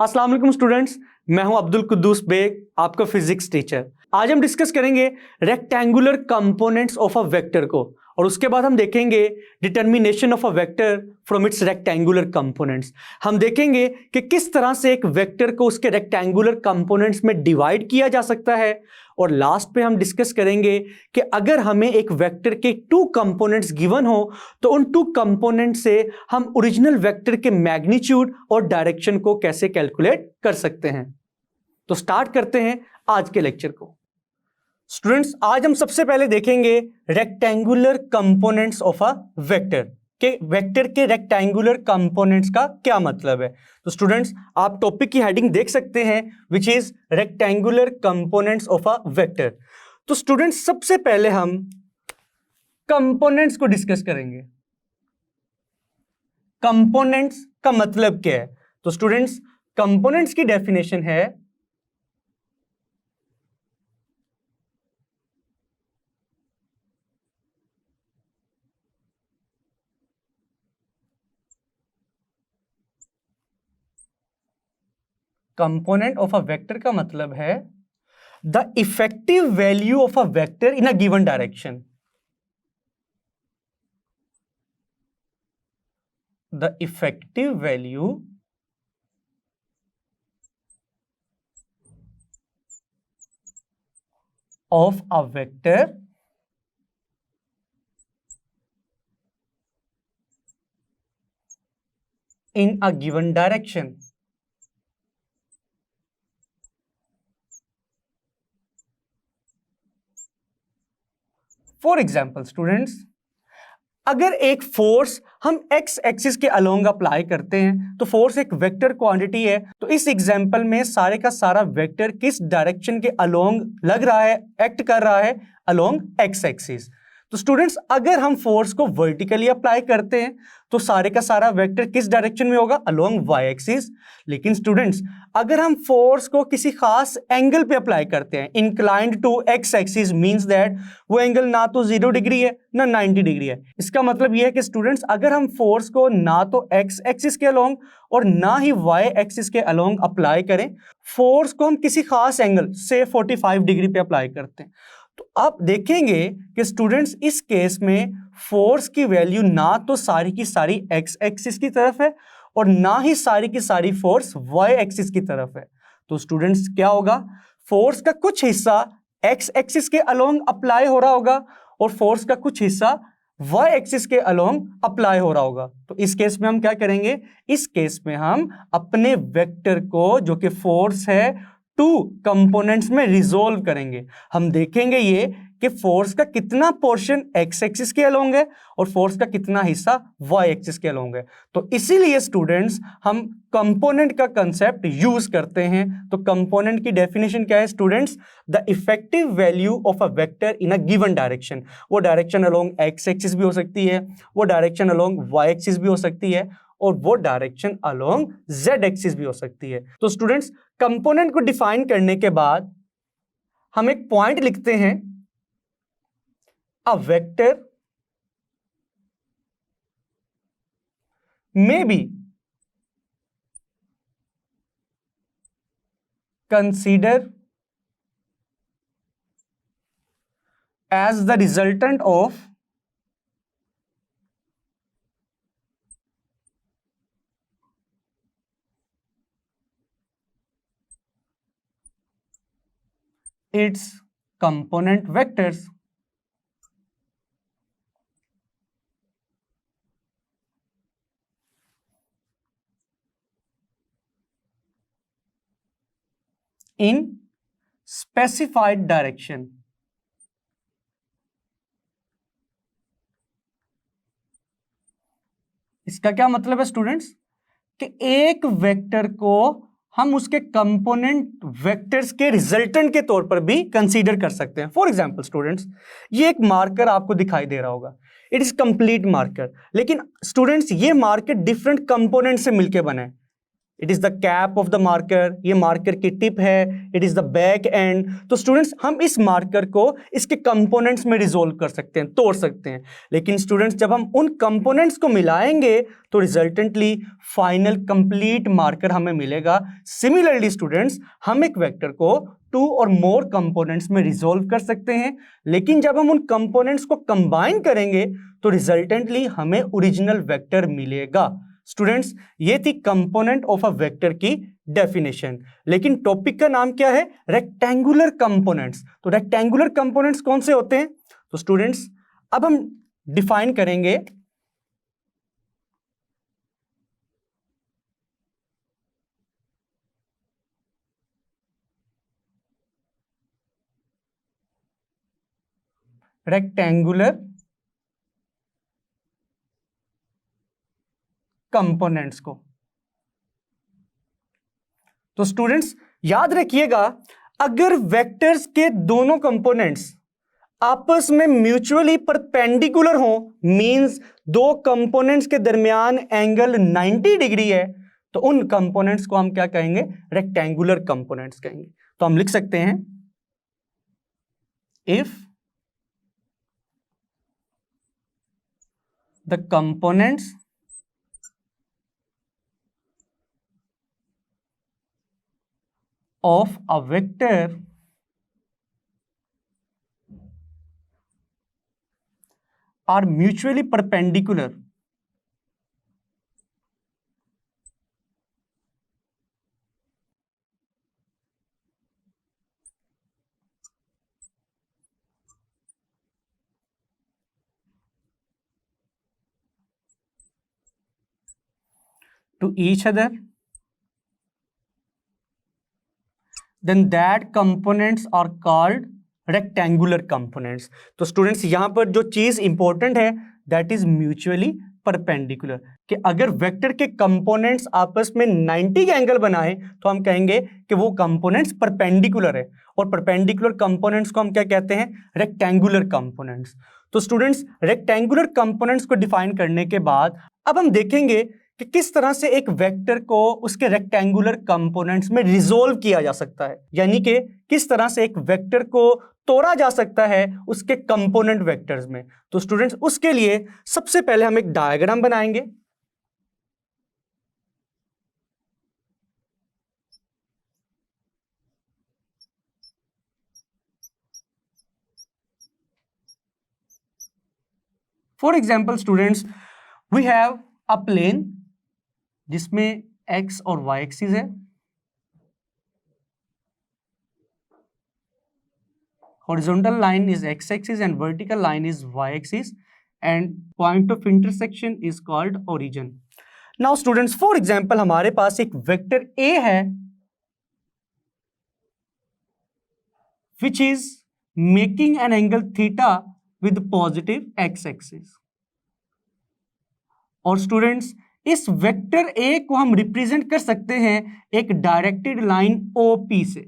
अस्सलाम वालेकुम स्टूडेंट्स, मैं हूं अब्दुल कुद्दूस बेग, आपका फिजिक्स टीचर। आज हम डिस्कस करेंगे rectangular components of a vector को, और उसके बाद हम देखेंगे determination of a vector from its rectangular components. हम देखेंगे कि किस तरह से एक वेक्टर को उसके रेक्टेंगुलर कंपोनेंट्स में डिवाइड किया जा सकता है, और लास्ट पे हम डिस्कस करेंगे कि अगर हमें एक वेक्टर के टू कंपोनेंट्स गिवन हो तो उन टू कंपोनेंट से हम ओरिजिनल वेक्टर के मैग्नीट्यूड और डायरेक्शन को कैसे कैलकुलेट कर सकते हैं। तो स्टार्ट करते हैं आज के लेक्चर को। स्टूडेंट्स, आज हम सबसे पहले देखेंगे rectangular components of a vector के वेक्टर के रेक्टेंगुलर कंपोनेंट्स का क्या मतलब है। तो स्टूडेंट्स, आप टॉपिक की हेडिंग देख सकते हैं which is rectangular components of a vector. तो स्टूडेंट्स, सबसे पहले हम कंपोनेंट्स को डिस्कस करेंगे। कंपोनेंट्स का मतलब क्या है? तो स्टूडेंट्स, कंपोनेंट्स की डेफिनेशन है कंपोनेंट ऑफ अ वेक्टर का मतलब है the effective value of a vector in a given direction. The effective value of a vector in a given direction. For example, students, अगर एक फोर्स हम x axis के along apply करते हैं तो फोर्स एक वेक्टर क्वांटिटी है। तो इस एग्जांपल में सारे का सारा वेक्टर किस डायरेक्शन के अलोंग लग रहा है, एक्ट कर रहा है, अलोंग एक्स एक्सिस। तो स्टूडेंट्स, अगर हम फोर्स को वर्टिकली अप्लाई करते हैं तो सारे का सारा वेक्टर किस डायरेक्शन में होगा, अलोंग वाई एक्सिस। लेकिन स्टूडेंट्स, अगर हम फोर्स को किसी खास एंगल पे अप्लाई करते हैं, inclined to X axis, means that वो एंगल ना तो 0 डिग्री है ना 90 डिग्री है। इसका मतलब यह है कि स्टूडेंट्स, अगर हम फोर्स को ना तो एक्स एक्सिस के अलोंग और ना ही वाई एक्सिस के अलोंग अप्लाई करें, फोर्स को हम किसी खास एंगल से 45 डिग्री पे अप्लाई करते हैं, तो आप देखेंगे कि स्टूडेंट्स इस केस में फोर्स की वैल्यू ना तो सारी की सारी एक्स एक्सिस की तरफ है और ना ही सारी की सारी फोर्स वाई एक्सिस की तरफ है। तो स्टूडेंट्स, क्या होगा, फोर्स का कुछ हिस्सा एक्स एक्सिस के अलोंग अप्लाई हो रहा होगा और फोर्स का कुछ हिस्सा वाई एक्सिस के अलोंग अप्लाई हो रहा होगा। तो इस केस में हम क्या करेंगे, इस केस में हम अपने वेक्टर को जो कि फोर्स है टू कंपोनेंट्स में रिजोल्व करेंगे। हम देखेंगे ये कि फोर्स का कितना पोर्शन एक्स एक्सिस के अलोंग है और फोर्स का कितना हिस्सा वाई एक्सिस के अलोंग है। तो इसीलिए स्टूडेंट्स, हम कंपोनेंट का कंसेप्ट यूज करते हैं। तो कंपोनेंट की डेफिनेशन क्या है students, the effective value of a vector in a given direction. वो डायरेक्शन अलोंग एक्स एक्सिस भी हो सकती है, वो डायरेक्शन अलोंग वाई एक्सिस भी हो सकती है, और वो डायरेक्शन अलोंग जेड एक्सिस भी हो सकती है। तो स्टूडेंट्स, कंपोनेंट को डिफाइन करने के बाद हम एक पॉइंट लिखते हैं, a vector may be considered as the resultant of its component vectors। in specified direction। इसका क्या मतलब है स्टूडेंट्स, कि एक वेक्टर को हम उसके कंपोनेंट वेक्टर्स के रिजल्टेंट के तौर पर भी कंसीडर कर सकते हैं। फॉर एग्जांपल स्टूडेंट्स, ये एक मार्कर आपको दिखाई दे रहा होगा, इट इज कंप्लीट मार्कर। लेकिन स्टूडेंट्स, ये मार्कर डिफरेंट कंपोनेंट से मिलकर बना है। It is the cap of the marker, ये मार्कर की टिप है, it is the back and. तो स्टूडेंट्स हम इस मार्कर को इसके कंपोनेंट्स में रिजोल्व कर सकते हैं, तोड़ सकते हैं। लेकिन स्टूडेंट्स जब हम उन कंपोनेंट्स को मिलाएंगे तो रिजल्टेंटली फाइनल कंप्लीट मार्कर हमें मिलेगा। सिमिलरली स्टूडेंट्स हम एक वेक्टर को 2 और मोर कंपोनेंट्स में रिजोल्व कर सकते हैं, लेकिन जब हम उन कंपोनेंट्स को कंबाइन करेंगे तो रिजल्टेंटली हमें ओरिजिनल वेक्टर मिलेगा। स्टूडेंट्स ये थी कंपोनेंट ऑफ अ वेक्टर की डेफिनेशन। लेकिन टॉपिक का नाम क्या है? Rectangular components. तो रेक्टेंगुलर कंपोनेंट्स कौन से होते हैं? तो स्टूडेंट्स अब हम डिफाइन करेंगे रेक्टेंगुलर कंपोनेंट्स को। तो स्टूडेंट्स याद रखिएगा, अगर वेक्टर्स के दोनों कंपोनेंट्स आपस में म्यूचुअली परपेंडिकुलर हो, मींस दो कंपोनेंट्स के दरमियान एंगल 90 डिग्री है, तो उन कंपोनेंट्स को हम क्या कहेंगे? रेक्टेंगुलर कंपोनेंट्स कहेंगे। तो हम लिख सकते हैं if the components of a vector are mutually perpendicular to each other, then that components are called rectangular components। तो स्टूडेंट्स यहां पर जो चीज इंपॉर्टेंट है दैट इज म्यूचुअली परपेंडिकुलर, कि अगर वेक्टर के कंपोनेंट्स आपस में 90 के एंगल बनाए तो हम कहेंगे कि वो कंपोनेंट्स परपेंडिकुलर है, और परपेंडिकुलर कंपोनेंट्स को हम क्या कहते हैं? Rectangular components. तो स्टूडेंट्स रेक्टेंगुलर कंपोनेंट्स को डिफाइन करने के बाद अब हम देखेंगे कि किस तरह से एक वेक्टर को उसके रेक्टेंगुलर कंपोनेंट्स में रिजोल्व किया जा सकता है, यानी कि किस तरह से एक वेक्टर को तोड़ा जा सकता है उसके कंपोनेंट वेक्टर्स में। तो स्टूडेंट्स उसके लिए सबसे पहले हम एक डायग्राम बनाएंगे। For example students we have a plane जिसमें x और y एक्सिस है, horizontal line is x axis and vertical line is y axis and point of intersection is called origin। now students for example हमारे पास एक vector a है which is making an angle theta with positive x axis। और students इस vector A को हम represent कर सकते हैं एक डायरेक्टेड लाइन OP से।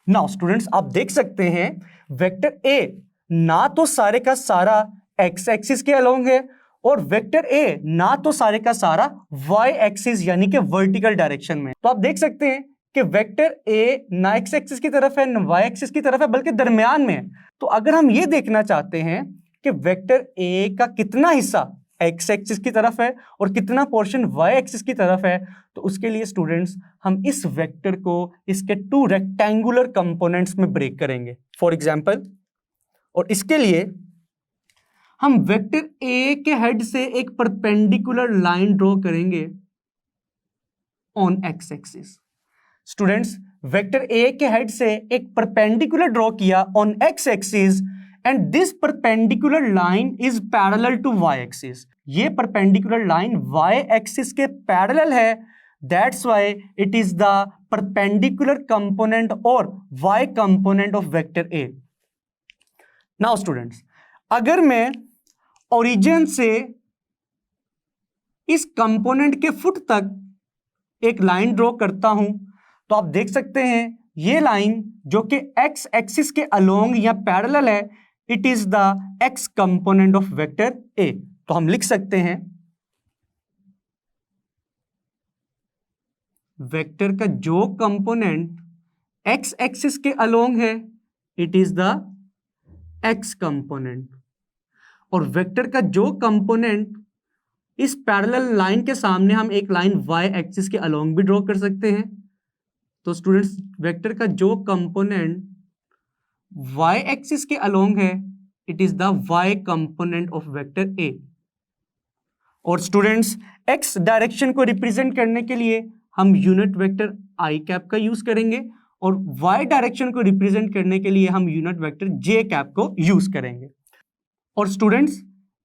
नाउ स्टूडेंट्स आप देख सकते हैं वेक्टर ए ना तो सारे का सारा एक्स एक्सिस के अलोंग है, और वेक्टर ए ना तो सारे का सारा वाई एक्सिस यानी कि वर्टिकल डायरेक्शन में। तो आप देख सकते हैं कि वेक्टर ए ना एक्स एक्सिस की तरफ है ना वाई एक्सिस की तरफ है, बल्कि दरमियान में है। तो अगर हम ये देखना चाहते हैं कि वेक्टर ए का कितना हिस्सा एक्स एक्सिस की तरफ है और कितना पोर्शन वाई एक्सिस की तरफ है, तो उसके लिए स्टूडेंट्स हम इस वेक्टर को इसके 2 रेक्टेंगुलर कंपोनेंट्स में ब्रेक करेंगे फॉर एग्जांपल। और इसके लिए हम वेक्टर ए के हेड से एक परपेंडिकुलर लाइन ड्रॉ करेंगे on X axis. Students vector A के हेड से एक परपेंडिकुलर ड्रॉ किया on X axis and this perpendicular line is parallel to Y axis. ये परपेंडिकुलर लाइन वाई एक्सिस के पैरेलल है, that's why it is the perpendicular component और Y component of vector A. Now students अगर मैं origin से इस component के foot तक एक लाइन ड्रॉ करता हूं, तो आप देख सकते हैं ये लाइन जो कि एक्स एक्सिस के अलोंग या पैरेलल है, it is the X component of vector A. तो हम लिख सकते हैं वेक्टर का जो कंपोनेंट एक्स एक्सिस के अलोंग है it is the X component, और वेक्टर का जो कंपोनेंट इस पैरेलल लाइन के सामने हम एक लाइन वाई एक्सिस के अलोंग भी ड्रॉ कर सकते हैं। तो स्टूडेंट्स वेक्टर का जो कंपोनेंट वाई एक्सिस के अलोंग है it is the Y component of vector A. और स्टूडेंट्स एक्स डायरेक्शन को रिप्रेजेंट करने के लिए हम यूनिट वेक्टर आई कैप का यूज करेंगे, और वाई डायरेक्शन को रिप्रेजेंट करने के लिए हम यूनिट वेक्टर जे कैप को यूज करेंगे। और स्टूडेंट्स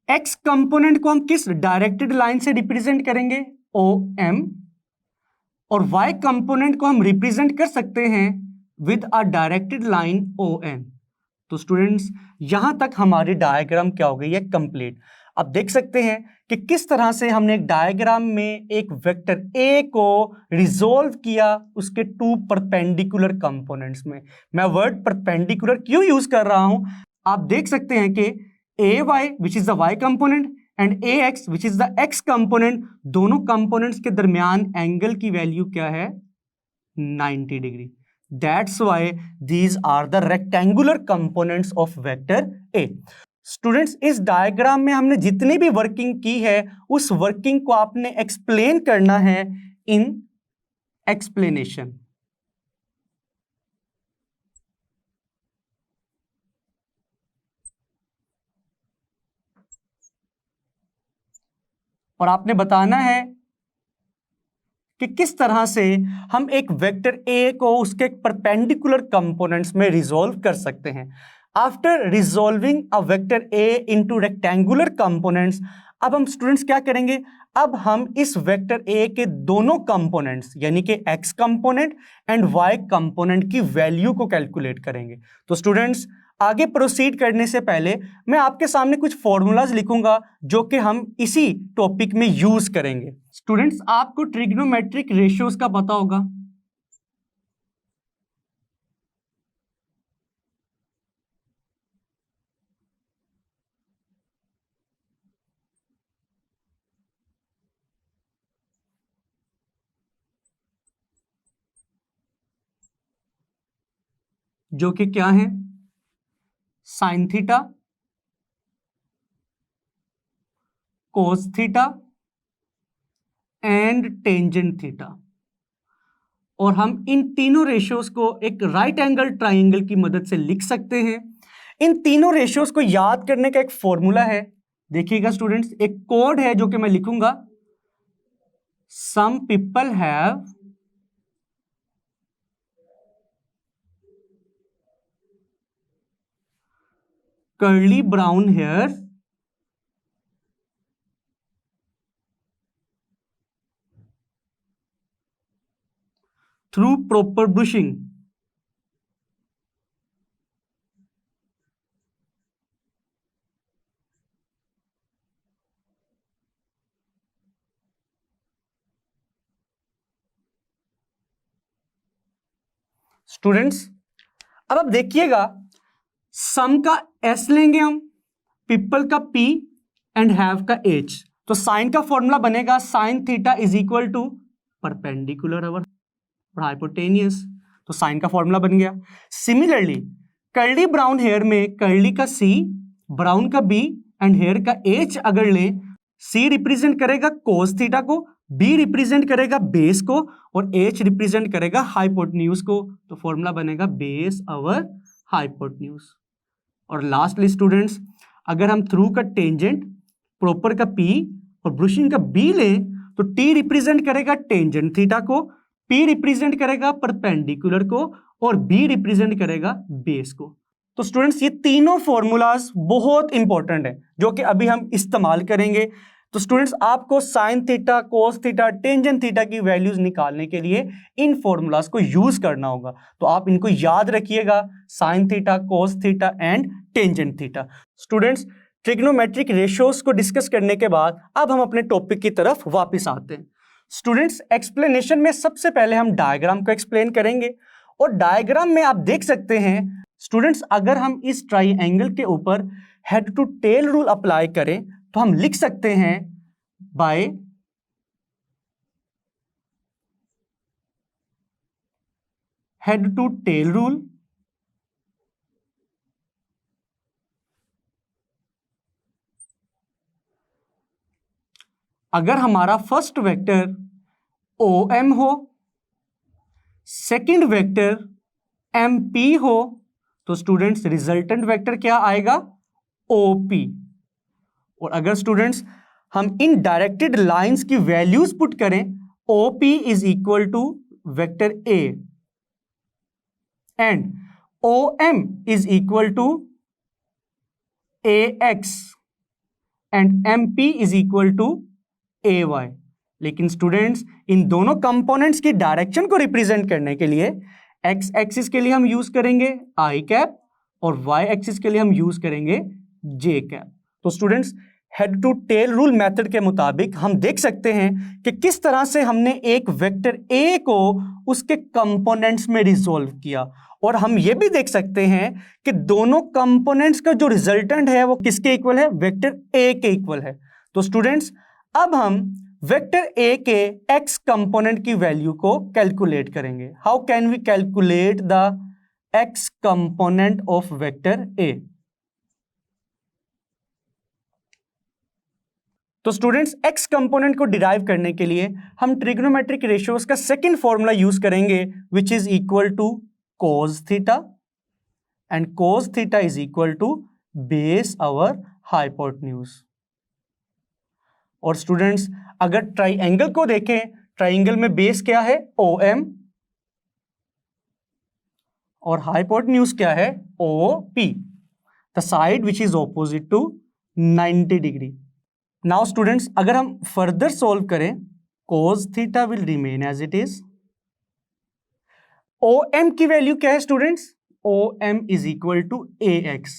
एक्स कंपोनेंट को हम किस डायरेक्टेड लाइन से रिप्रेजेंट करेंगे, ओ एम, और वाई कंपोनेंट को हम रिप्रेजेंट कर सकते हैं with a directed line O N. तो स्टूडेंट्स यहां तक हमारी डायग्राम क्या हो गई है, कंप्लीट। अब देख सकते हैं कि किस तरह से हमने एक डायग्राम में एक वेक्टर ए को रिजोल्व किया उसके टू परपेंडिकुलर कंपोनेंट्स में। मैं वर्ड परपेंडिकुलर क्यों यूज कर रहा हूं, आप देख सकते हैं कि A Y which is the Y component and A X which is the X component, दोनों कंपोनेंट्स के दरमियान एंगल की वैल्यू क्या है, 90 degree. That's why these are the rectangular components of vector A. Students इस डायग्राम में हमने जितनी भी वर्किंग की है उस वर्किंग को आपने एक्सप्लेन करना है इन एक्सप्लेनेशन। और आपने बताना है कि किस तरह से हम एक वेक्टर ए को उसके परपेंडिकुलर कंपोनेंट्स में रिजोल्व कर सकते हैं। After resolving a vector A into rectangular components, अब हम स्टूडेंट्स क्या करेंगे, अब हम इस वेक्टर ए के दोनों कंपोनेंट्स यानी कि X component and Y component की वैल्यू को कैलकुलेट करेंगे। तो स्टूडेंट्स आगे प्रोसीड करने से पहले मैं आपके सामने कुछ फॉर्मूलाज लिखूंगा जो कि हम इसी टॉपिक में यूज करेंगे। स्टूडेंट्स आपको ट्रिग्नोमेट्रिक रेशियोज का पता होगा, जो कि क्या है, sine theta, cos theta and tangent theta. और हम इन तीनों रेशियोज को एक राइट एंगल ट्राइंगल की मदद से लिख सकते हैं। इन तीनों रेशियोज को याद करने का एक फॉर्मूला है, देखिएगा स्टूडेंट्स, एक कोड है जो कि मैं लिखूंगा, some people have curly brown hair through proper brushing. Students अब आप देखिएगा, सम का एस लेंगे हम, पीपल का पी एंड हैव का एच। तो साइन का फॉर्मूला बनेगा sine theta is equal to perpendicular over hypotenuse. तो साइन का फॉर्मूला बन गया। सिमिलरली कर्ली ब्राउन हेयर में कर्ली का सी, ब्राउन का बी एंड हेयर का एच अगर ले, सी रिप्रेजेंट करेगा कोस थीटा को, बी रिप्रेजेंट करेगा बेस को और एच रिप्रेजेंट करेगा हाइपोटेन्यूज को। तो फॉर्मूला बनेगा बेस ओवर हाइपोटेन्यूज। और लास्टली स्टूडेंट्स अगर हम थ्रू का टेंजेंट, प्रॉपर का पी और ब्रुशिंग का बी लें तो टी रिप्रेजेंट करेगा टेंजेंट थीटा को, पी रिप्रेजेंट करेगा परपेंडिकुलर को और बी रिप्रेजेंट करेगा बेस को। तो स्टूडेंट्स ये तीनों फॉर्मूलाज बहुत इंपॉर्टेंट है जो कि अभी हम इस्तेमाल करेंगे। तो स्टूडेंट्स आपको sine theta, cos theta, tangent theta की वैल्यूज निकालने के लिए इन फॉर्मूलाज को यूज करना होगा। तो आप इनको याद रखिएगा, sine theta, cos theta and tangent theta. Students trigonometric ratios को डिस्कस करने के बाद अब हम अपने टॉपिक की तरफ वापस आते हैं। स्टूडेंट्स एक्सप्लेनेशन में सबसे पहले हम डायग्राम को एक्सप्लेन करेंगे और डायग्राम में आप देख सकते हैं स्टूडेंट्स अगर हम इस ट्राइएंगल के ऊपर head to tail rule apply करें तो हम लिख सकते हैं by head to tail rule, अगर हमारा फर्स्ट वेक्टर OM हो, सेकंड वेक्टर MP हो, तो स्टूडेंट्स रिजल्टेंट वेक्टर क्या आएगा? OP। और अगर स्टूडेंट्स हम इन डायरेक्टेड लाइंस की वैल्यूज पुट करें, OP is equal to vector A and OM is equal to AX and MP is equal to AY। लेकिन स्टूडेंट्स इन दोनों कंपोनेंट्स की डायरेक्शन को रिप्रेजेंट करने के लिए एक्स एक्सिस के लिए हम यूज करेंगे आई कैप और वाई एक्सिस के लिए हम यूज करेंगे जे कैप। तो students head to tail rule method के मुताबिक हम देख सकते हैं कि किस तरह से हमने एक वेक्टर ए को उसके कंपोनेंट्स में रिजोल्व किया, और हम ये भी देख सकते हैं कि दोनों कंपोनेंट्स का जो रिजल्टेंट है वो किसके इक्वल है? वेक्टर ए के इक्वल है। तो स्टूडेंट्स अब हम वेक्टर ए के एक्स कंपोनेंट की वैल्यू को कैलकुलेट करेंगे। How can we calculate the X component of vector A? तो स्टूडेंट्स एक्स कंपोनेंट को डिराइव करने के लिए हम ट्रिग्नोमेट्रिक रेशियोज का सेकंड फॉर्मूला यूज करेंगे, which is equal to cos theta, and cos theta is equal to base over hypotenuse. और students अगर ट्राइएंगल को देखें, ट्राइएंगल में बेस क्या है? OM, और हाइपोटेन्यूज क्या है? OP, the side which is opposite to 90 degree. Now students अगर हम फर्दर सोल्व करें, cos theta will remain as it is. OM की वैल्यू क्या है students? OM is equal to AX,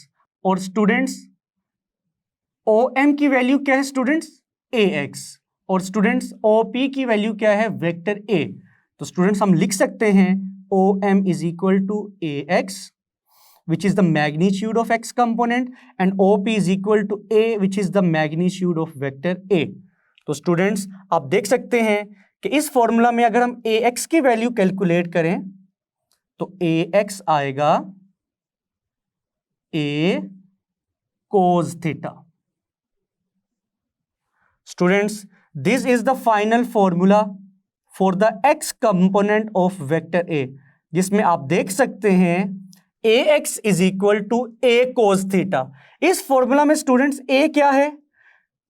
और स्टूडेंट्स OM की वैल्यू क्या है स्टूडेंट्स? AX, और स्टूडेंट्स OP की वैल्यू क्या है? Vector A। तो स्टूडेंट्स हम लिख सकते हैं OM is equal to AX which is the magnitude of x component and OP is equal to A which is the magnitude of vector A। तो students आप देख सकते हैं कि इस फॉर्मूला में अगर हम AX की वैल्यू कैलकुलेट करें तो AX आएगा A cos theta. Students this is the final formula for the x component of vector A, जिसमें आप देख सकते हैं AX is equal to A cos theta. इस फॉर्मूला में स्टूडेंट्स A क्या है?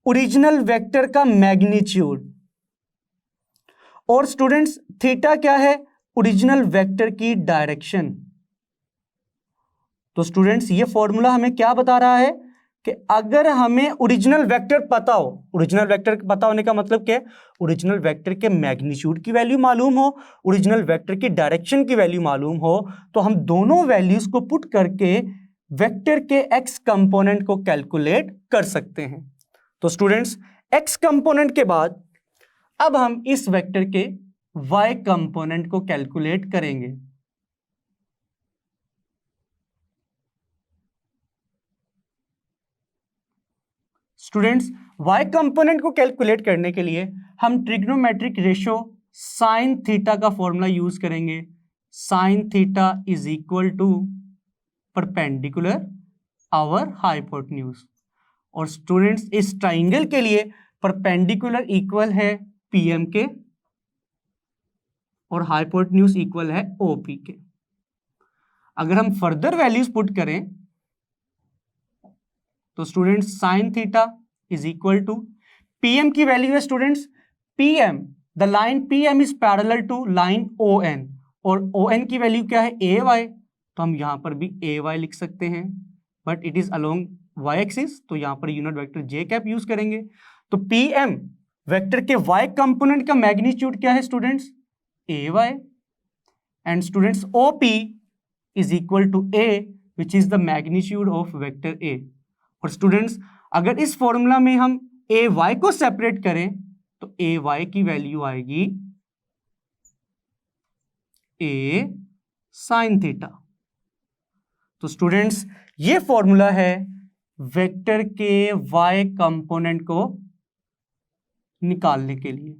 ओरिजिनल वेक्टर का मैग्नीट्यूड, और स्टूडेंट्स थीटा क्या है? ओरिजिनल वेक्टर की डायरेक्शन। तो स्टूडेंट्स ये फॉर्मूला हमें क्या बता रहा है कि अगर हमें ओरिजिनल वेक्टर पता हो, ओरिजिनल वेक्टर पता होने का मतलब क्या है? ओरिजिनल वेक्टर के मैग्नीट्यूड की वैल्यू मालूम हो, ओरिजिनल वेक्टर की डायरेक्शन की वैल्यू मालूम हो, तो हम दोनों वैल्यूज को पुट करके वेक्टर के एक्स कंपोनेंट को कैलकुलेट कर सकते हैं। तो स्टूडेंट्स एक्स कंपोनेंट के बाद अब हम इस वेक्टर के वाई कंपोनेंट को कैलकुलेट करेंगे। स्टूडेंट्स y कंपोनेंट को कैलकुलेट करने के लिए हम ट्रिग्नोमेट्रिक रेशियो साइन थीटा का फॉर्मूला यूज करेंगे। Sine theta is equal to perpendicular over hypotenuse, और स्टूडेंट्स इस ट्राइंगल के लिए परपेंडिकुलर इक्वल है PM के और हाइपोटेन्यूज इक्वल है OP के। अगर हम फर्दर वैल्यूज पुट करें तो students sine theta is equal to PM की वैल्यू है students PM, the line PM is parallel to line ON, और ON की वैल्यू क्या है? AY, तो हम यहां पर भी AY लिख सकते हैं, but it is along y axis, तो यहां पर unit vector j cap use करेंगे। तो PM वेक्टर के y कंपोनेंट का मैग्नीट्यूड क्या है students? AY, and students OP is equal to A which is the magnitude of vector A। और स्टूडेंट्स अगर इस फॉर्मूला में हम AY को सेपरेट करें तो AY की वैल्यू आएगी A साइन थीटा। तो स्टूडेंट्स ये फॉर्मूला है वेक्टर के y कंपोनेंट को निकालने के लिए,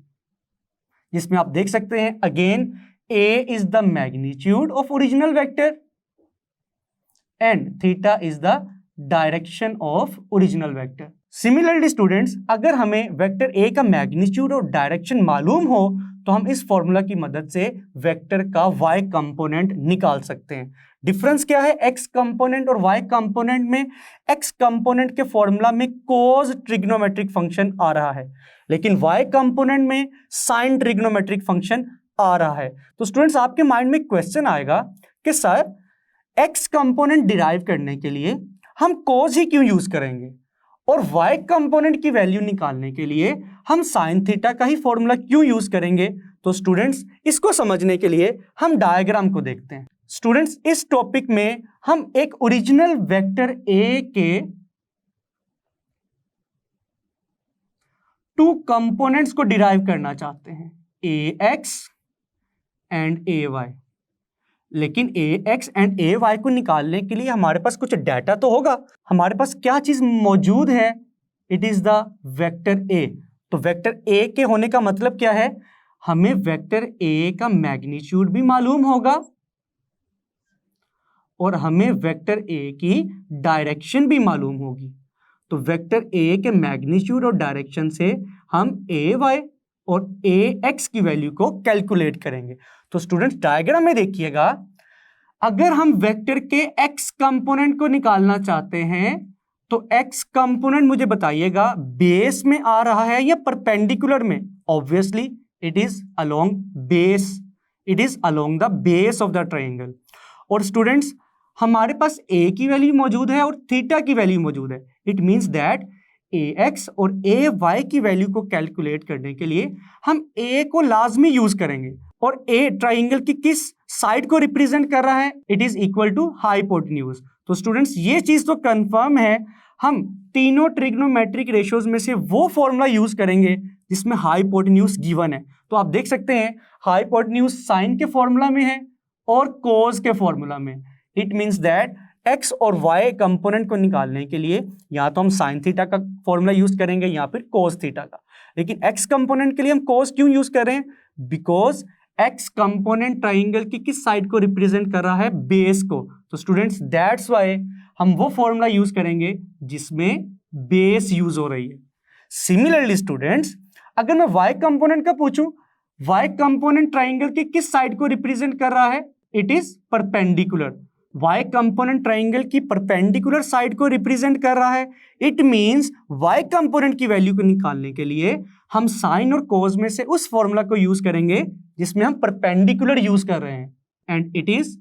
जिसमें आप देख सकते हैं again A is the magnitude of original vector and theta is the direction of original vector. Similarly students, अगर हमें वेक्टर A का मैग्नीट्यूड और डायरेक्शन मालूम हो तो हम इस फॉर्मूला की मदद से वेक्टर का y कंपोनेंट निकाल सकते हैं। डिफरेंस क्या है x कंपोनेंट और y कंपोनेंट में? x कंपोनेंट के फॉर्मूला में cos ट्रिग्नोमेट्रिक फंक्शन आ रहा है, लेकिन y कंपोनेंट में साइन ट्रिग्नोमेट्रिक फंक्शन आ रहा है। तो स्टूडेंट्स आपके माइंड में क्वेश्चन आएगा कि सर x कंपोनेंट डिराइव करने के लिए हम cos ही क्यों यूज करेंगे और y कंपोनेंट की वैल्यू निकालने के लिए हम sin थीटा का ही फॉर्मूला क्यों यूज करेंगे? तो स्टूडेंट्स इसको समझने के लिए हम डायग्राम को देखते हैं। स्टूडेंट्स इस टॉपिक में हम एक ओरिजिनल वेक्टर A के टू कंपोनेंट्स को डिराइव करना चाहते हैं, ax एंड ay। लेकिन ax एंड ay को निकालने के लिए हमारे पास कुछ डाटा तो होगा। हमारे पास क्या चीज मौजूद है? It is the vector a। तो वेक्टर a के होने का मतलब क्या है? हमें वेक्टर a का मैग्नीट्यूड भी मालूम होगा और हमें वेक्टर a की डायरेक्शन भी मालूम होगी। तो वेक्टर a के मैग्नीट्यूड और डायरेक्शन से हम ay और ax की वैल्यू को कैलकुलेट करेंगे। तो स्टूडेंट्स डायग्राम में देखिएगा, अगर हम वेक्टर के x कंपोनेंट को निकालना चाहते हैं तो x कंपोनेंट मुझे बताइएगा बेस में आ रहा है या परपेंडिकुलर में? Obviously it is along base, it is along the base of the triangle. और स्टूडेंट्स हमारे पास a की वैल्यू मौजूद है और थीटा की वैल्यू मौजूद है। इट मींस दैट ax और ay की वैल्यू को कैलकुलेट करने के लिए हम a को लाजमी यूज करेंगे। और a ट्राइंगल की किस साइड को रिप्रेजेंट कर रहा है? It is equal to hypotenuse. तो स्टूडेंट्स ये चीज तो कंफर्म है, हम तीनों ट्रिग्नोमेट्रिक रेशियोज में से वो फॉर्मूला यूज करेंगे जिसमें हाइपोटेन्यूज गिवन है। तो आप देख सकते हैं हाइपोटेन्यूज साइन के फॉर्मूला में है और कोस के फॉर्मूला में। इट मींस दैट x और y कंपोनेंट को निकालने के लिए या तो हम साइन थीटा का फॉर्मूला यूज करेंगे या फिर कोस थीटा का। लेकिन x कंपोनेंट के लिए हम कोस क्यों यूज कर रहे हैं? बिकॉज x कंपोनेंट ट्राइंगल की किस साइड को रिप्रेजेंट कर रहा है? बेस को। तो स्टूडेंट्स दैट्स वाई हम वो फॉर्मूला यूज करेंगे जिसमें बेस यूज हो रही है। सिमिलरली स्टूडेंट्स अगर मैं y कंपोनेंट का पूछूं, y कंपोनेंट ट्राइंगल की किस साइड को रिप्रेजेंट कर रहा है? It is perpendicular. y component triangle की परपेंडिकुलर साइड को रिप्रेजेंट कर रहा है। इट मींस y कंपोनेंट की वैल्यू को निकालने के लिए हम साइन और कोस में से उस फॉर्मूला को यूज करेंगे जिसमें हम परपेंडिकुलर यूज कर रहे हैं, and it is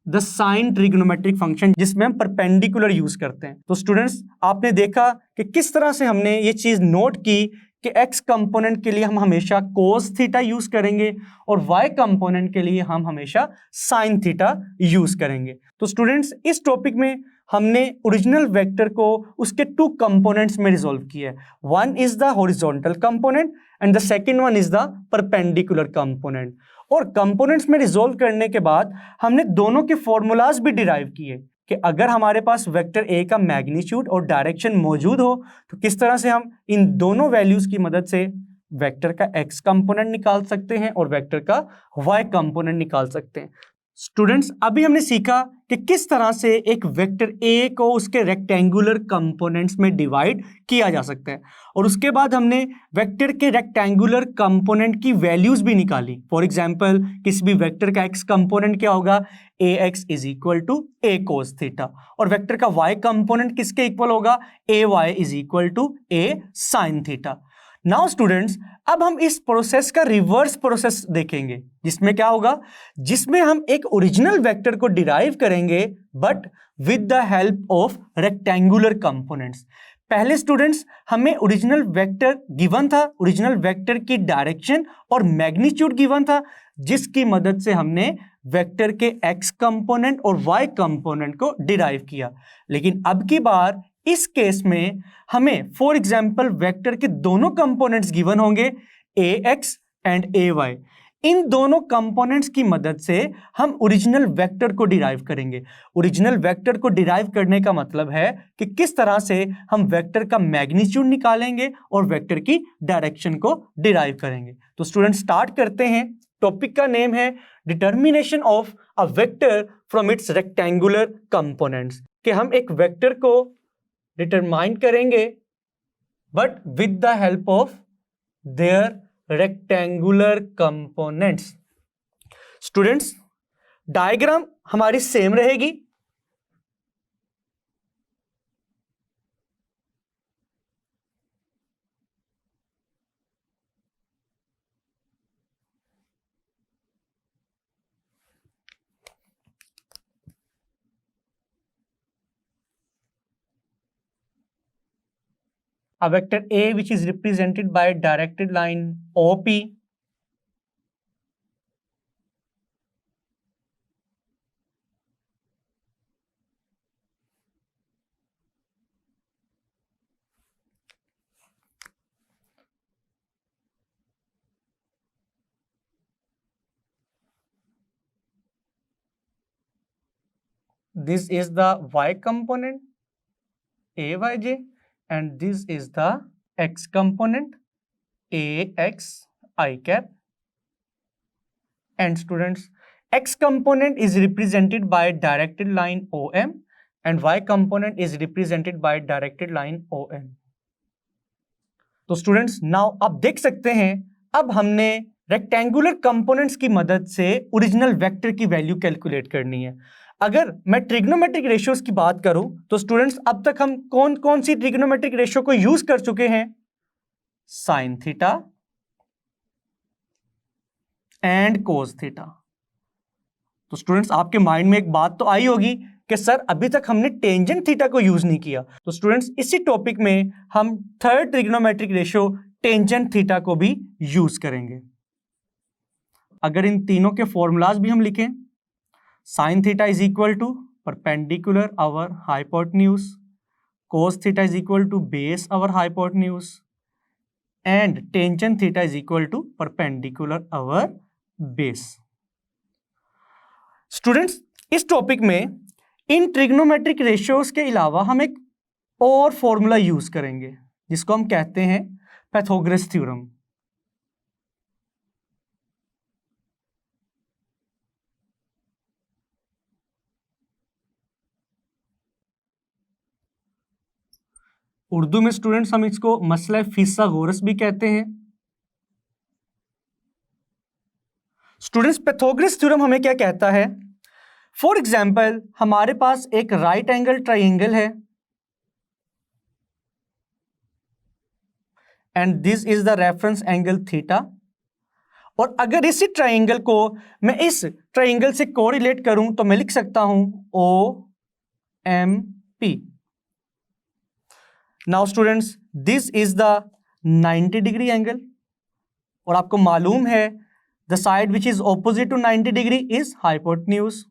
the sine trigonometric function जिसमें हम परपेंडिकुलर यूज करते हैं। तो स्टूडेंट्स आपने देखा कि किस तरह से हमने ये चीज नोट की कि x कंपोनेंट के लिए हम हमेशा cos थीटा यूज करेंगे और y कंपोनेंट के लिए हम हमेशा sin थीटा यूज करेंगे। तो स्टूडेंट्स इस टॉपिक में हमने ओरिजिनल वेक्टर को उसके टू कंपोनेंट्स में रिजॉल्व किया है। One is the horizontal component and the second one is the perpendicular component. और कंपोनेंट्स में रिजॉल्व करने के बाद हमने दोनों के फॉर्मूलाज भी डिराइव किए कि अगर हमारे पास वेक्टर a का मैग्नीट्यूड और डायरेक्शन मौजूद हो तो किस तरह से हम इन दोनों वैल्यूज की मदद से वेक्टर का x कंपोनेंट निकाल सकते हैं और वेक्टर का y कंपोनेंट निकाल सकते हैं। स्टूडेंट्स अभी हमने सीखा कि किस तरह से एक वेक्टर a को उसके रेक्टेंगुलर कंपोनेंट्स में डिवाइड किया जा सकता है और उसके बाद हमने वेक्टर के रेक्टेंगुलर कंपोनेंट की वैल्यूज भी निकाली। फॉर एग्जांपल किसी भी वेक्टर का x कंपोनेंट क्या होगा? ax is equal to a cos theta और वेक्टर का y कंपोनेंट किसके इक्वल होगा? ay is equal to a sin theta. Now students अब हम इस प्रोसेस का रिवर्स प्रोसेस देखेंगे जिसमें क्या होगा? जिसमें हम एक ओरिजिनल वेक्टर को डिराइव करेंगे but with the help of rectangular components. पहले स्टूडेंट्स हमें ओरिजिनल वेक्टर गिवन था, ओरिजिनल वेक्टर की डायरेक्शन और मैग्नीट्यूड गिवन था जिसकी मदद से हमने वेक्टर के x कंपोनेंट और y कंपोनेंट को डिराइव किया। लेकिन अब की बार इस केस में हमें फॉर एग्जांपल वेक्टर के दोनों कंपोनेंट्स गिवन होंगे ax एंड ay। इन दोनों कंपोनेंट्स की मदद से हम ओरिजिनल वेक्टर को डिराइव करेंगे। ओरिजिनल वेक्टर को डिराइव करने का मतलब है कि किस तरह से हम वेक्टर का मैग्नीट्यूड निकालेंगे और वेक्टर की डायरेक्शन को डिराइव करेंगे। तो स्टूडेंट स्टार्ट करते हैं। टॉपिक का नेम है determination of a vector from its rectangular components, कि हम एक वेक्टर को डिटरमाइन करेंगे but with the help of their rectangular components. Students, diagram हमारी सेम रहेगी। A vector A which is represented by a directed line OP this is the y component Ayj and this is the x component Ax I cap, and students, x component is represented by directed line OM and y component is represented by directed line ON। तो students, now आप देख सकते हैं अब हमने rectangular components की मदद से ओरिजिनल वेक्टर की वैल्यू कैलकुलेट करनी है। अगर मैं ट्रिग्नोमेट्रिक रेशियोज की बात करूं तो स्टूडेंट्स अब तक हम कौन कौन सी ट्रिग्नोमेट्रिक रेशियो को यूज कर चुके हैं? Sine theta and cos theta. तो स्टूडेंट्स, आपके माइंड में एक बात तो आई होगी कि सर अभी तक हमने टेंजेंट थीटा को यूज नहीं किया। तो स्टूडेंट्स, इसी टॉपिक में हम third trigonometric ratio tangent theta को भी यूज करेंगे। अगर इन तीनों के फॉर्मूलाज भी हम लिखें, sine theta is equal to perpendicular over hypotenuse, cos theta is equal to base over hypotenuse and tangent theta is equal to perpendicular over base. Students, इस टॉपिक में इन ट्रिग्नोमेट्रिक रेशियोज के अलावा हम एक और फॉर्मूला यूज करेंगे जिसको हम कहते हैं पाइथागोरस थ्योरम। उर्दू में स्टूडेंट्स हम इसको मसला फिसागोरस भी कहते हैं। स्टूडेंट्स, पाइथागोरस थ्योरम हमें क्या कहता है? फॉर एग्जाम्पल, हमारे पास एक राइट एंगल ट्राइंगल है and this is the reference angle theta, और अगर इसी ट्राइंगल को मैं इस ट्राइंगल से कोरिलेट करूं तो मैं लिख सकता हूं OMP। Now students, this is the 90 degree angle, और आपको मालूम है the side which is opposite to 90 degree is hypotenuse,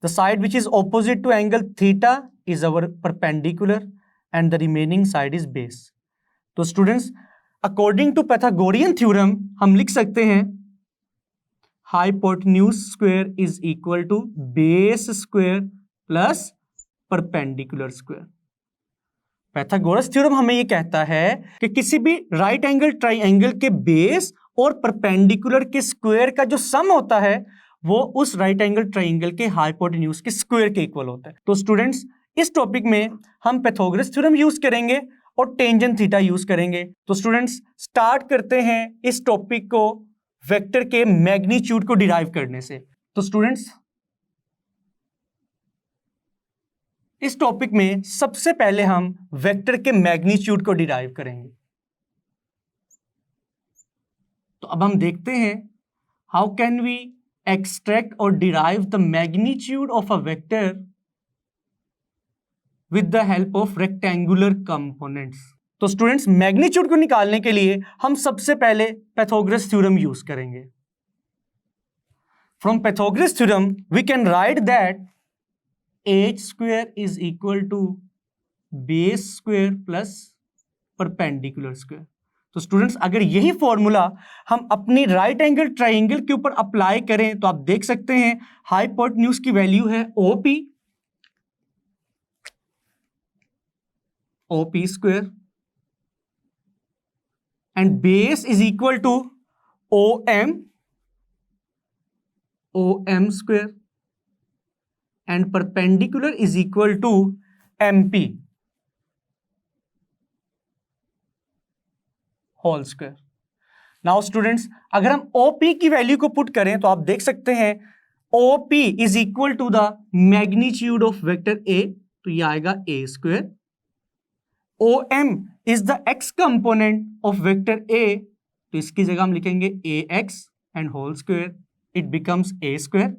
the side which is opposite to angle theta is our perpendicular and the remaining side is base. तो students, according to Pythagorean theorem हम लिख सकते हैं hypotenuse square is equal to base square plus perpendicular square. Pythagoras theorem हमें यह कहता है कि किसी भी राइट एंगल ट्राइंगल के बेस और परपेंडिकुलर के स्क्वायर का जो सम होता है वो उस राइट एंगल ट्राइंगल के हाइपोटेन्यूज के स्क्वायर के इक्वल होता है। तो स्टूडेंट्स, इस टॉपिक में हम पाइथागोरस थ्योरम यूज करेंगे और टेंजेंट थीटा यूज करेंगे। तो स्टूडेंट्स, स्टार्ट करते हैं इस टॉपिक को वेक्टर के मैग्नीट्यूड को डिराइव करने से। तो स्टूडेंट्स, इस टॉपिक में सबसे पहले हम वेक्टर के मैग्नीट्यूड को डिराइव करेंगे। तो अब हम देखते हैं हाउ कैन वी एक्सट्रैक्ट और derive the magnitude of a vector with the help of rectangular components. तो स्टूडेंट्स, मैग्नीट्यूड को निकालने के लिए हम सबसे पहले पाइथागोरस थ्योरम यूज करेंगे। From Pythagoras theorem we can write that h square is equal to base square plus perpendicular square. तो स्टूडेंट्स, अगर यही फॉर्मूला हम अपनी राइट एंगल ट्राइंगल के ऊपर अप्लाई करें तो आप देख सकते हैं हाइपोटेन्यूज की वैल्यू है OP square and base is equal to OM OM square and perpendicular is equal to MP whole square. Now students, अगर हम OP की वैल्यू को पुट करें तो आप देख सकते हैं OP is equal to the magnitude of vector A, तो ये आएगा A square. OM is the x component of vector A, तो इसकी जगह हम लिखेंगे AX and whole square, it becomes A square.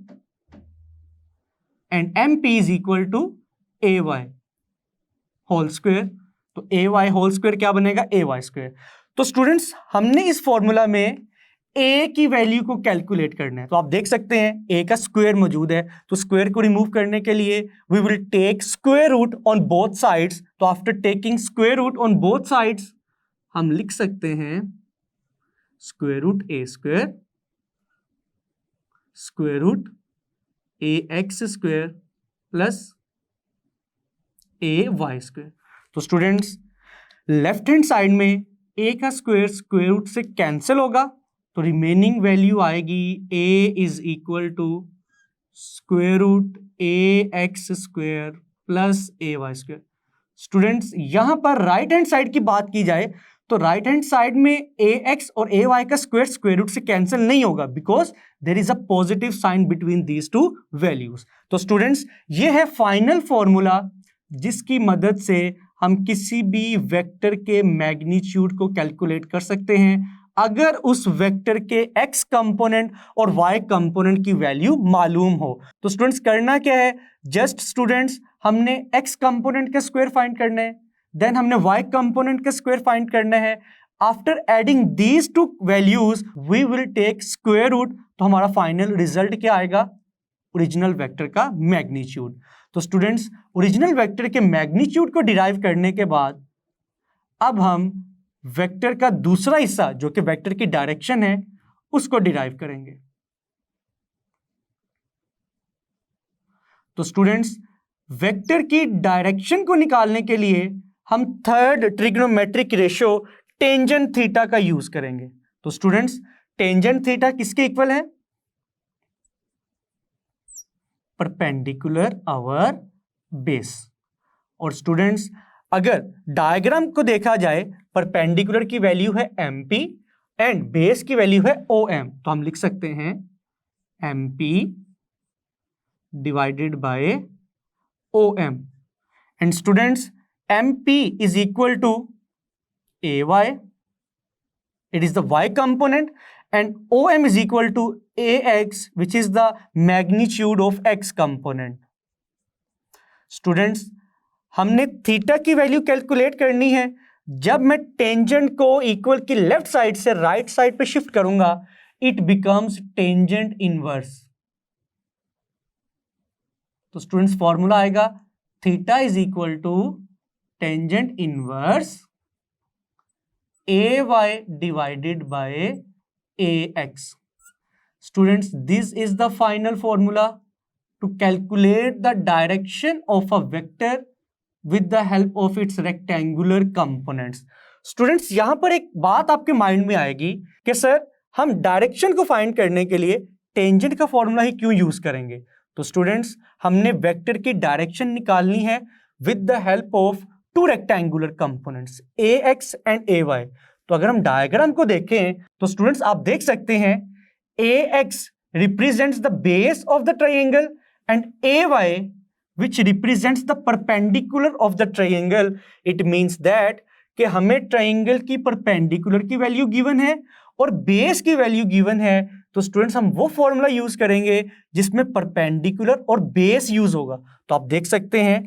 And MP is equal to AY whole square, तो AY whole square क्या बनेगा, AY स्क्वायर। तो students, हमने इस फॉर्मूला में A की वैल्यू को कैलकुलेट करना है, तो आप देख सकते हैं A का स्क्वायर मौजूद है, तो स्क्वायर को रिमूव करने के लिए we will take square root on both sides. तो after taking square root on both sides हम लिख सकते हैं square root A square square root AX square plus AY square. तो स्टूडेंट्स, लेफ्ट हैंड साइड में A का square square root से cancel होगा, तो रिमेनिंग वैल्यू आएगी A is equal to square root AX square plus AY square. Students, यहां पर right hand side की बात की जाए तो राइट हैंड साइड में AX और AY का स्क्वायर स्क्वायर रूट से कैंसिल नहीं होगा, because there is a positive sign between these two values. तो स्टूडेंट्स, ये है फाइनल फॉर्मूला जिसकी मदद से हम किसी भी वेक्टर के मैग्नीट्यूड को कैलकुलेट कर सकते हैं अगर उस वेक्टर के x कंपोनेंट और y कंपोनेंट की वैल्यू मालूम हो। तो स्टूडेंट्स, करना क्या है, जस्ट स्टूडेंट्स हमने x कंपोनेंट का स्क्वायर फाइंड करना है, देन हमने y कंपोनेंट का स्क्वायर फाइंड करना है। After adding these two values we will take square root, तो हमारा फाइनल रिजल्ट क्या आएगा, ओरिजिनल वेक्टर का मैग्नीट्यूड। तो स्टूडेंट्स, ओरिजिनल वेक्टर के मैग्नीट्यूड को डिराइव करने के बाद अब हम वेक्टर का दूसरा हिस्सा जो कि वेक्टर की डायरेक्शन है उसको डिराइव करेंगे। तो स्टूडेंट्स, वेक्टर की डायरेक्शन को निकालने के लिए हम third trigonometric ratio tangent theta का यूज करेंगे। तो स्टूडेंट्स, टेंजेंट थीटा किसके इक्वल है, परपेंडिकुलर आवर बेस। और स्टूडेंट्स, अगर डायग्राम को देखा जाए परपेंडिकुलर की वैल्यू है MP एंड बेस की वैल्यू है OM, तो हम लिख सकते हैं MP divided by OM। And students, MP is equal to AY, it is the y component, and OM is equal to AX, which is the magnitude of x component. Students, हमने theta की value calculate करनी है। जब मैं tangent को equal की left side से right side पे शिफ्ट करूंगा, इट बिकम्स टेंजेंट इनवर्स। तो स्टूडेंट्स, फॉर्मूला आएगा theta is equal to tangent inverse AY divided by AX. Students, this is the final formula to calculate the direction of a vector with the help of its rectangular components. Students, यहां पर एक बात आपके mind में आएगी कि sir हम direction को फाइंड करने के लिए टेंजेंट का फॉर्मूला ही क्यों यूज करेंगे। तो स्टूडेंट्स, हमने वेक्टर की डायरेक्शन निकालनी है with the help of two rectangular components AX and AY। तो अगर हम डायग्राम को देखें तो स्टूडेंट्स, आप देख सकते हैं AX represents the base of the triangle and AY which represents the perpendicular of the triangle. It means that कि हमें ट्रायंगल की परपेंडिकुलर की वैल्यू गिवन है और बेस की वैल्यू गिवन है। तो स्टूडेंट्स, हम वो फॉर्मूला यूज करेंगे जिसमें परपेंडिकुलर और बेस यूज होगा। तो आप देख सकते हैं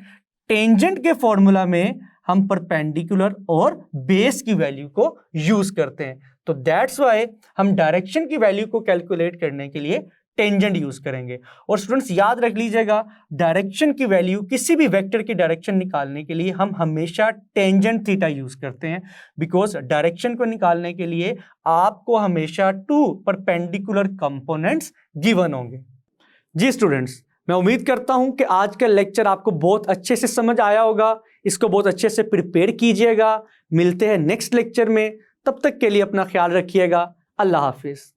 टेंजेंट के फॉर्मूला में हम परपेंडिकुलर और बेस की वैल्यू को यूज करते हैं। तो दैट्स वाई हम डायरेक्शन की वैल्यू को कैलकुलेट करने के लिए टेंजेंट यूज करेंगे। और स्टूडेंट्स, याद रख लीजिएगा, डायरेक्शन की वैल्यू किसी भी वेक्टर की डायरेक्शन निकालने के लिए हम हमेशा टेंजेंट थीटा यूज करते हैं, बिकॉज डायरेक्शन को निकालने के लिए आपको हमेशा टू परपेंडिकुलर कंपोनेंट्स गिवन होंगे। जी स्टूडेंट्स, मैं उम्मीद करता हूं कि आज का लेक्चर आपको बहुत अच्छे से समझ आया होगा। इसको बहुत अच्छे से प्रिपेयर कीजिएगा। मिलते हैं नेक्स्ट लेक्चर में, तब तक के लिए अपना ख्याल रखिएगा। अल्लाह हाफिज।